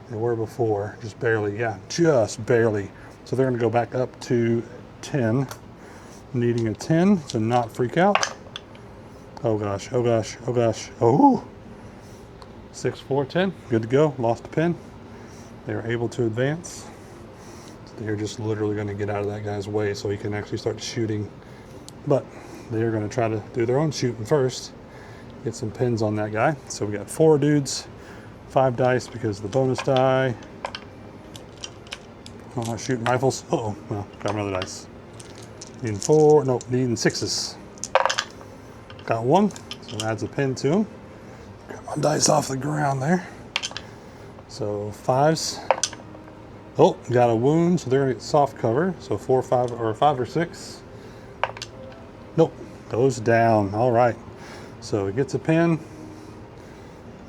They were before, just barely, yeah, just barely. So they're gonna go back up to 10, needing a 10 to not freak out. Oh gosh, oh gosh, oh gosh, oh. 6, 4, 10, good to go, lost a pin. They were able to advance. They're just literally going to get out of that guy's way so he can actually start shooting. But they're going to try to do their own shooting first. Get some pins on that guy. So we got 4 dudes, 5 dice because of the bonus die. I'm not shooting rifles. Uh-oh, well, got another dice. Needing 4, nope, needing 6s. Got 1, so it adds a pin to them. Got my dice off the ground there. So 5s. Oh, got a wound, so they're gonna get soft cover. So 4, 5, or 5 or 6. Nope, goes down. All right. So it gets a pin,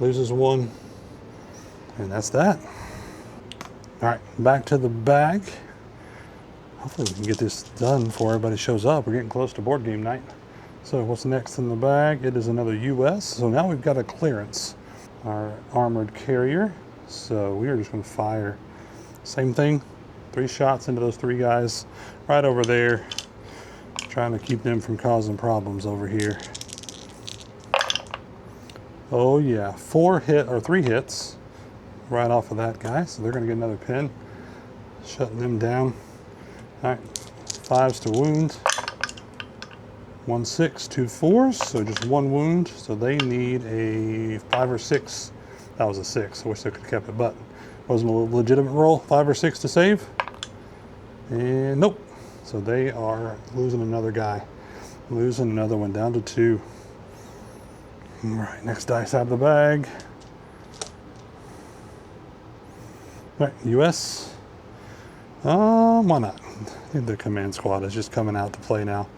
loses 1, and that's that. All right, back to the bag. Hopefully we can get this done before everybody shows up. We're getting close to board game night. So what's next in the bag? It is another US. So now we've got a clearance. Our armored carrier. So we are just gonna fire. Same thing, 3 shots into those 3 guys right over there. Trying to keep them from causing problems over here. Oh yeah, 3 hits right off of that guy. So they're gonna get another pin. Shutting them down. All right, 5s to wound. 1 6, 2 4s, so just 1 wound. So they need a 5 or 6. That was a 6. I wish they could have kept it, but wasn't a legitimate roll. 5 or 6 to save. And nope. So they are losing another guy. Losing another one down to 2. All right, next dice out of the bag. All right, US. Why not? I think the command squad is just coming out to play now.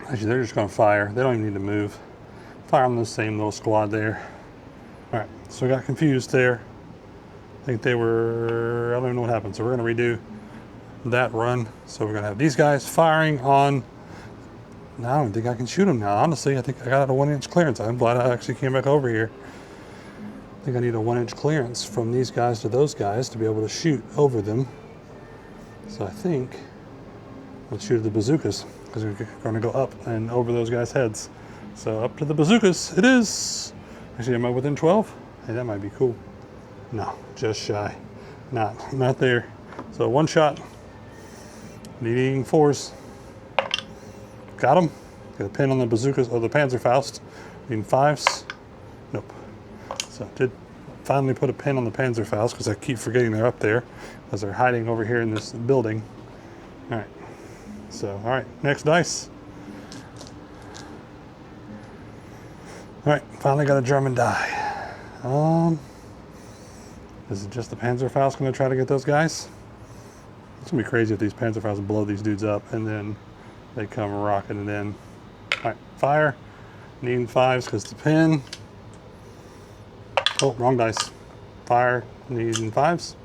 Actually, they're just going to fire. They don't even need to move. Fire on the same little squad there. All right, so I got confused there. I think they were, I don't even know what happened. So we're going to redo that run. So we're going to have these guys firing on, now I don't think I can shoot them now. Honestly, I think I got a 1-inch clearance. I'm glad I actually came back over here. I think I need a 1-inch clearance from these guys to those guys to be able to shoot over them. So I think let's shoot at the bazookas because we're going to go up and over those guys' heads. So up to the bazookas it is. Actually, am I within 12? Hey, that might be cool. No, just shy. Not there. So 1 shot. Needing 4s. Got him. Got a pin on the bazookas or the Panzerfaust. Needing 5s. Nope. So did finally put a pin on the Panzerfaust because I keep forgetting they're up there because they're hiding over here in this building. All right. So, all right, next dice. All right, finally got a German die. Is it just the Panzerfaust going to try to get those guys? It's going to be crazy if these Panzerfausts blow these dudes up and then they come rocketing in. All right, fire. Needing 5s because the pin. Oh, wrong dice. Fire. Needing 5s.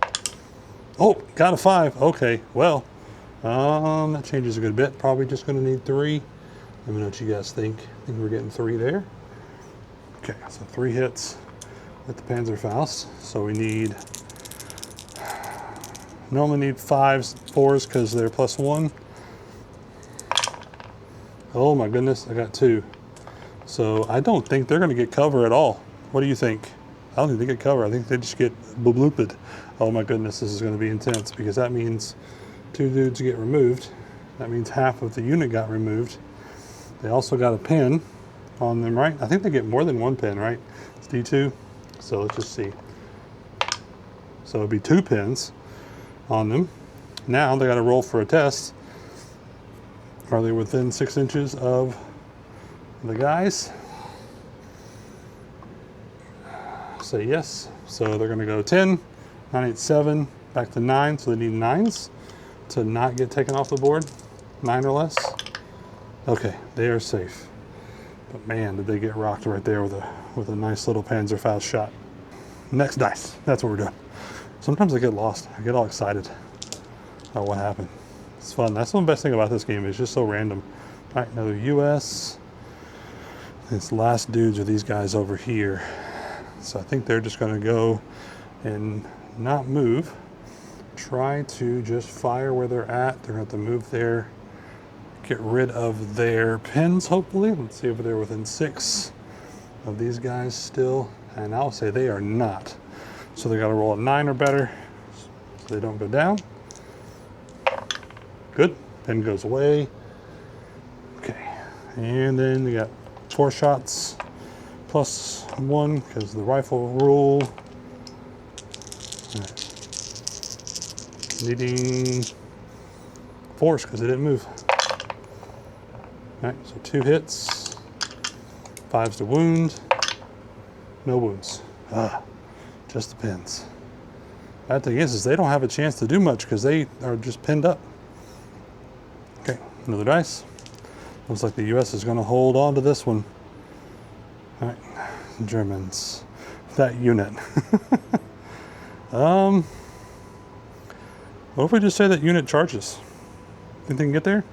Oh, got a 5. Okay, well, that changes a good bit. Probably just going to need 3. Let me know what you guys think. I think we're getting 3 there. Okay, so 3 hits with the Panzerfaust. So we normally need 5s, 4s because they're +1. Oh my goodness, I got 2. So I don't think they're going to get cover at all. What do you think? I don't think they get cover. I think they just get blooped. Oh my goodness, this is going to be intense because that means 2 dudes get removed. That means half of the unit got removed. They also got a pin on them, right? I think they get more than 1 pin, right? It's D2. So let's just see. So it'll be 2 pins on them. Now they got to roll for a test. Are they within 6 inches of the guys? Say yes. So they're going to go 10, 9, 8, 7, back to 9. So they need 9s to not get taken off the board. 9 or less. Okay, they are safe. But man, did they get rocked right there with a nice little Panzerfaust shot. Next dice. That's what we're doing. Sometimes I get lost. I get all excited about what happened. It's fun. That's the best thing about this game. It's just so random. All right, another US. These last dudes are these guys over here. So I think they're just going to go and not move. Try to just fire where they're at. They're going to have to move there. Get rid of their pins, hopefully. Let's see if they're within 6 of these guys still. And I'll say they are not. So they got to roll a 9 or better so they don't go down. Good. Pin goes away. Okay. And then they got 4 shots +1 because the rifle rule. Right. Needing 4s because it didn't move. All right, so 2 hits, 5s to wound, no wounds. Just the pins. Bad thing is they don't have a chance to do much because they are just pinned up. Okay, another dice. Looks like the U.S. is going to hold on to this one. All right, Germans. That unit. What if we just say that unit charges? Think they can get there?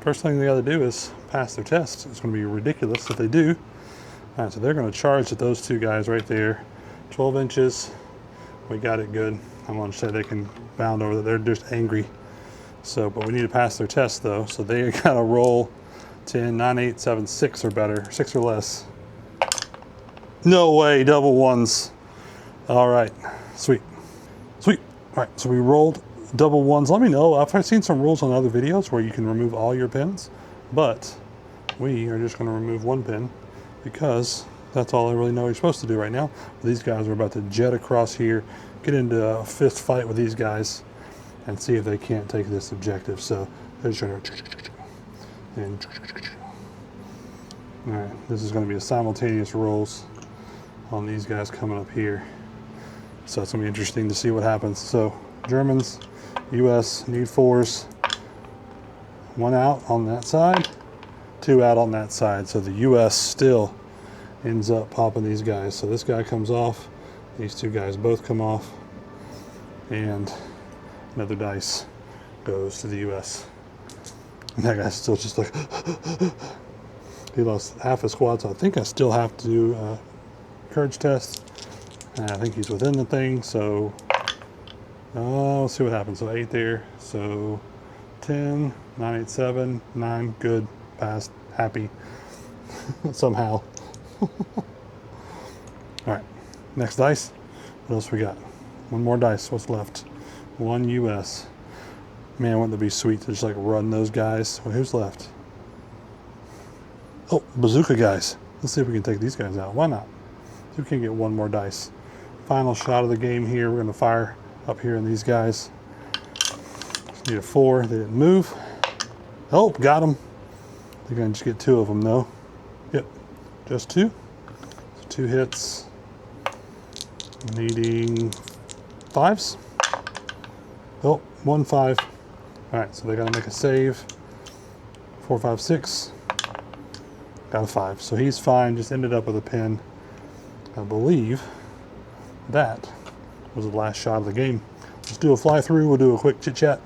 First thing they got to do is pass their test. It's going to be ridiculous if they do. All right, so they're going to charge at those 2 guys right there. 12 inches. We got it good. I'm going to say they can bound over that. They're just angry. So, but we need to pass their test though. So they got to roll 10, 9, 8, 7, 6 or better, 6 or less. No way, double 1s. All right, sweet, sweet. All right, so we rolled double 1s. Let me know. I've seen some rules on other videos where you can remove all your pins, but we are just going to remove 1 pin because that's all I really know you're supposed to do right now. These guys are about to jet across here, get into a fist fight with these guys, and see if they can't take this objective. So they're just trying to, and all right, this is going to be a simultaneous rolls on these guys coming up here. So it's going to be interesting to see what happens. So Germans, US need 4s. 1 out on that side, 2 out on that side. So the US still ends up popping these guys. So this guy comes off, these 2 guys both come off, and another dice goes to the US. And that guy's still just like, he lost half his squad, so I think I still have to do a courage test. And I think he's within the thing, so let's see what happens. So 8 there, so 10, 9, 8, 7, 9, good, passed, happy, somehow. All right, next dice. What else we got? 1 more dice, what's left? 1 US. Man, wouldn't it be sweet to just like run those guys? Well, who's left? Oh, bazooka guys. Let's see if we can take these guys out. Why not? See if we can get 1 more dice. Final shot of the game here. We're going to fire up here on these guys. Just need a 4. They didn't move. Oh, got them. They're going to just get 2 of them though. Yep, just 2. So 2 hits. Needing 5s. Oh, 1, 5. All right, so they got to make a save. 4, 5, 6. Got a 5. So he's fine. Just ended up with a pin. I believe that was the last shot of the game. Let's do a fly through. We'll do a quick chit chat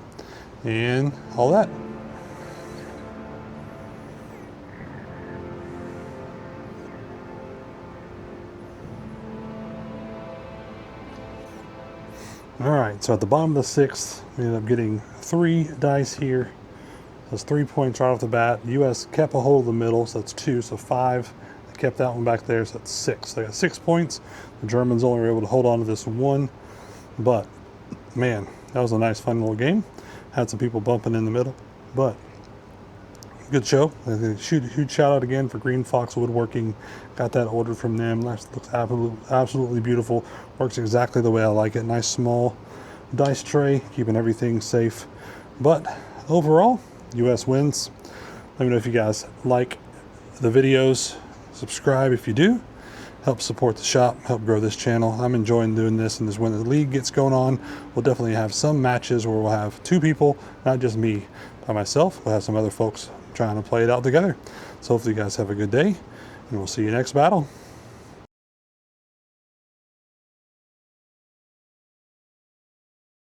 and all that. All right, so at the bottom of the 6th, we ended up getting 3 dice here. That's 3 points right off the bat. The US kept a hold of the middle, so that's 2, so 5. They kept that one back there, so that's 6. They got 6 points. The Germans only were able to hold on to this 1, but man, that was a nice, fun little game. Had some people bumping in the middle, but good show. Huge shout out again for Green Fox Woodworking. Got that ordered from them. That looks absolutely beautiful. Works exactly the way I like it. Nice small dice tray, keeping everything safe. But overall, US wins. Let me know if you guys like the videos. Subscribe if you do. Help support the shop, help grow this channel. I'm enjoying doing this, and when the league gets going on, we'll definitely have some matches where we'll have 2 people, not just me by myself. We'll have some other folks trying to play it out together. So hopefully you guys have a good day, and we'll see you next battle.